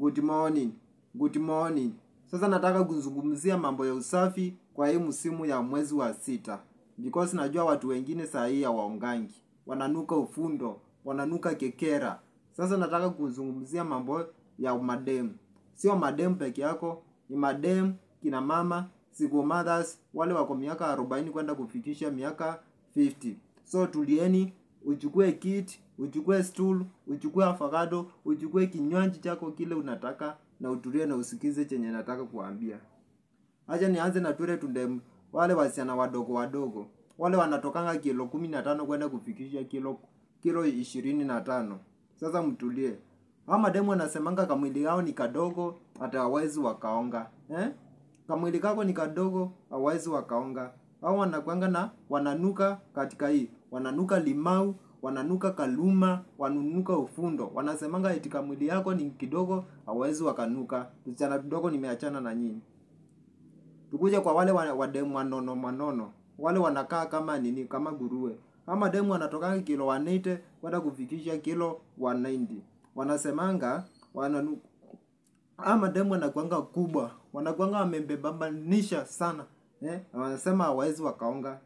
Good morning. Good morning. Sasa nataka kuzungumzia mambo ya usafi kwa hii msimu ya mwezi wa 6. Because najua watu wengine saa hii hawaongangi. Wananuka ufundo, wananuka kekera. Sasa nataka kuzungumzia mambo ya madem. Sio madem peke yako, ni madem, kina mama, single mothers, wale wako miaka 40 kwenda kufikisha miaka 50. So tulieni, uchukue kit, uchukue stool, uchukue avocado, uchukue kinywaji chako kile unataka na utulie na usikize chenye nataka kuambia. Acha nianze na tule tunde wale wasichana wadogo. Wale wanatokanga kilo 15 kwenda kufikisha kilo 25. Sasa mtulie. Hao mademu wanasemanga kamwili yao ni kadogo hata hawezi wakaonga. Kamwili kako ni kadogo hawezi wakaonga. Hao wanakuanga na wananuka katika hii. Wananuka limau, wananuka kaluma, wananuka ufundo. Wanasemanga eti kamwili yako ni kidogo hawezi wakanuka. Msichana kidogo nimeachana na nyinyi. Tukuje kwa wale wademu manono. Wale wanakaa kama nini, kama nguruwe. Kama demu wanatoka kilo 180 kwenda kufikisha kilo 190. Wanasemanga ama demu wanakuanga kubwa. Wanakuanga wamebebambanisha sana. Wanasema hawezi wakaonga.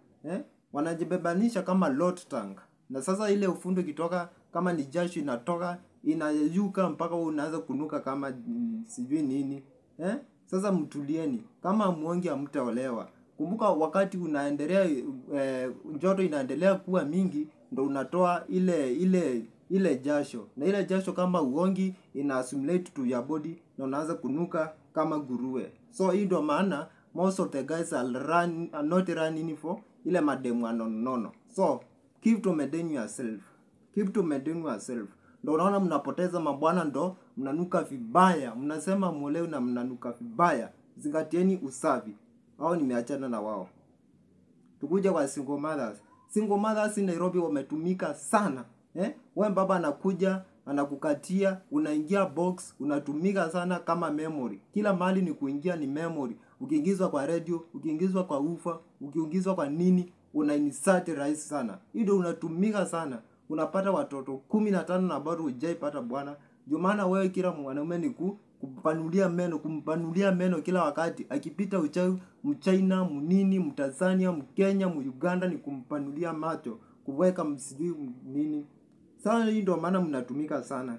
Wanajibebanisha kama lot tank. Na sasa ile ufundo kitoka kama ni jasho inatoka inayuka mpaka unaanza kunuka kama sijui nini. Sasa mtulieni. Kama muongi hamtaolewa. Kumbuka wakati unaendelea joto inaendelea kuwa mingi ndo unatoa ile jasho. Na ile jasho kama uongi ina assimilate to your body na unaanza kunuka kama nguruwe. So hii ndo maana most of the guys are not running for ile mademu anono. So keep to maintain yourself. Keep to maintain yourself. Ndo unaona mnapoteza mabwana ndo mnanuka vibaya. Mnasema muolewe na mnanuka vibaya. Zingatieni usafi. Hao nimeachana na wao. Tukuje kwa single mothers. Single mothers in Nairobi wametumika sana. Wewe baba anakuja, anakukatia, unaingia box, unatumika sana kama memory. Kila mahali ni kuingia ni memory. Ukiingizwa kwa radio, ukiingizwa kwa ufa, ukiingizwa kwa nini, unainsert rahisi sana. Ndio unatumika sana. Unapata watoto 15 na bado hujaipata bwana. Ndio maana wewe kila mwanaume ni kumpanulia meno kila wakati. Akipita uchawi mchina, mnini, mtanzania, mkenya, muganda ni kumpanulia macho, kuweka msijui nini. Sasa hii ndio maana mnatumika sana.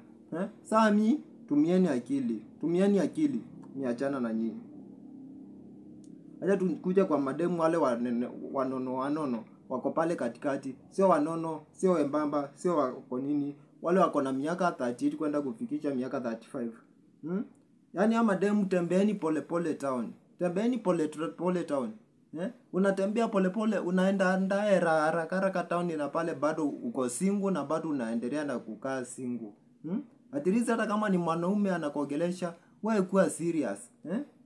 Sasa tumieni akili. Niachana na nyinyi. Acha tukuja kwa mademu wale wanono. Wako pale katikati. Sio wanono, sio wembamba, sio wako nini. Wale wako na miaka 30 kwenda kufikisha miaka 35. Yaani ama demu tembeeni pole town. Tembeeni pole town. Unatembea pole unaenda haraka town na pale bado uko single na bado unaendelea na kukaa single. At least hata kama ni mwanaume anakuongelesha, wewe kuwa serious.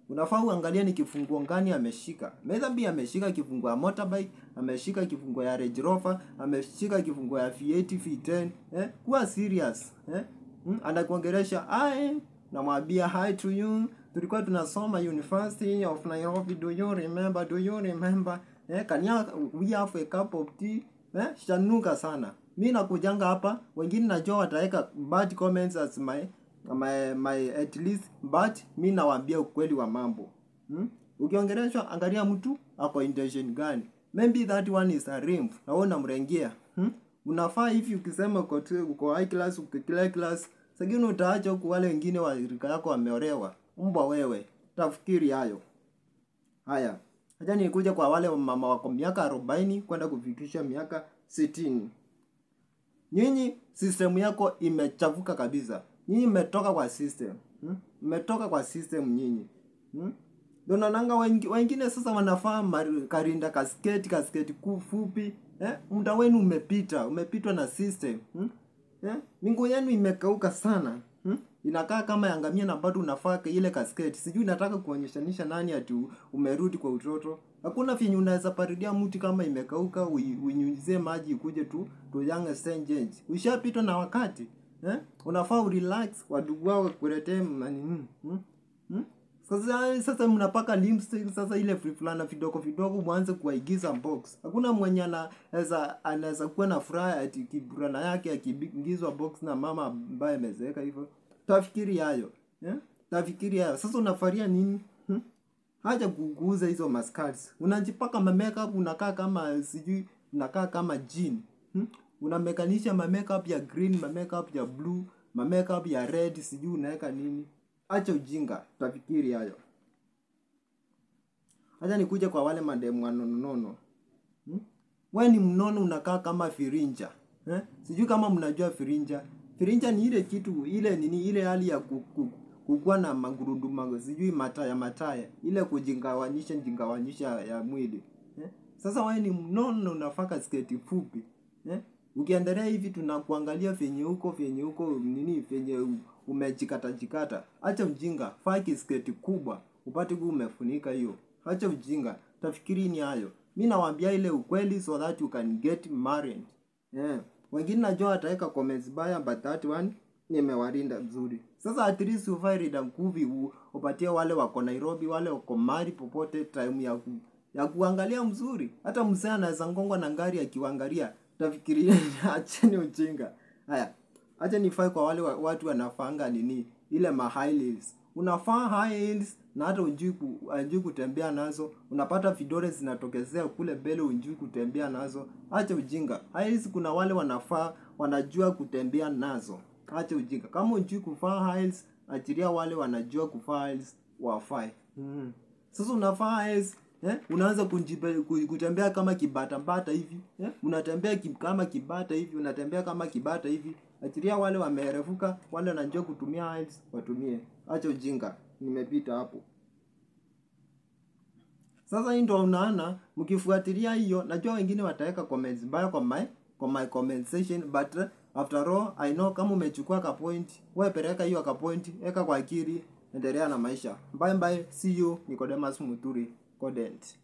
Unafaa uangalie ni kifunguo gani ameshika. Maybe ameshika kifunguo ya motorbike, ameshika kifunguo ya Range Rover, ameshika kifunguo ya V8 V10. Kuwa serious. Anakuongelesha, namwambia hi to you. Tulikuwa tunasoma University of Nairobi. Do you remember? We have a cup of tea. Shanuka sana. Mimi nakujanga hapa, wengine najua wataweka bad comments as my at least, but mimi nawaambia ukweli wa mambo. Ukiongeleshwa angalia mtu ako intention gani. Maybe that one is a rimp. Naona mrengea. Unafaa hivi ukisema uko high class, uko class, sagini utaacha huko wale wengine wa rika yako wameolewa. Mbwa wewe, tafikiri hayo. Haya. Acha nikuja kwa wale mama wako miaka 40 kwenda kufikisha miaka 60. Nyinyi system yako imechafuka kabisa. Nyinyi mmetoka kwa system. Mmetoka kwa system nyinyi. Ndio naonanga wengine sasa wanafaa karinda kasketi fupi. Muda wenu umepitwa na system. Mingu yenu imekauka sana. Inakaa kama yangamia na bado unafaa ile kasketi. Sijui nataka kuonyeshanisha nani ati umerudi kwa utoto. Hakuna finyu unaweza paridia mti kama imekauka unyunyizie maji ikuje tu young change. Ushapitwa na wakati. Unafaa urelax wadugu wao kuletee mani. Sasa mnapaka lipstick sasa ile fulana vidogo mwanze kuigiza box. Hakuna mwenye anaweza kuwa na furaha ati kiburana yake akiingizwa box na mama ambaye amezeeka hivyo. Tafikiri hayo. Tafikiria sasa unafaria nini? Haja kuguza hizo mascards. Unajipaka ma makeup unakaa kama sijui unakaa kama jin. Unamekanisha ma makeup ya green, ma makeup ya blue, ma makeup ya red, sijui unaweka nini. Acha ujinga, tafikiri hayo. Acha nikuje kwa wale mademu wanonono. Wewe ni mnono unakaa kama firinja. Sijui kama mnajua firinja. Firinja ni ile kitu, ile nini, ile hali ya kukuwa na magurudumu, sijui mataya. Ile kujingawanyisha ya mwili. Sasa wewe ni mnono unafaka sketi fupi. Ukiendelea hivi tunakuangalia venye huko nini venye umejikata. Acha ujinga, faki sketi kubwa. Upate umefunika hiyo. Acha ujinga, tafikiri ni hayo. Mimi nawaambia ile ukweli so that you can get married. Wengine najua wataweka comments baya but that one nimewarinda mzuri. Sasa at least uvae rinda mkuvi upatie wale wako Nairobi, wale wako mali popote time ya kuangalia mzuri. Hata mzee anaweza ngongwa na ngari akiwaangalia. Tafikiria acheni ujinga. Haya, acha nifai kwa wale watu wanafanga nini ile ma high heels. Unafaa high heels na hata unjui kutembea nazo. Unapata vidole zinatokezea kule mbele unjui kutembea nazo. Acha ujinga. High heels kuna wale wanafaa wanajua kutembea nazo. Acha ujinga. Kama unjui kuvaa high heels, achilia wale wanajua kuvaa high heels wafai. Sasa unafaa high heels, unaanza kutembea kama kibata hivi. Unatembea kama kibata hivi, unatembea kama kibata hivi. Achilia wale wamerefuka, wale wanajua kutumia high heels watumie. Acha ujinga, nimepita hapo. Sasa hii ndio unaona mkifuatilia hiyo, najua wengine wataweka comments mbaya kwa my comment section but after all I know kama umechukua ka point, wewe peleka hiyo ka point, weka kwa akili, endelea na maisha. Bye bye, see you. Nicodemus Muturi, Codent.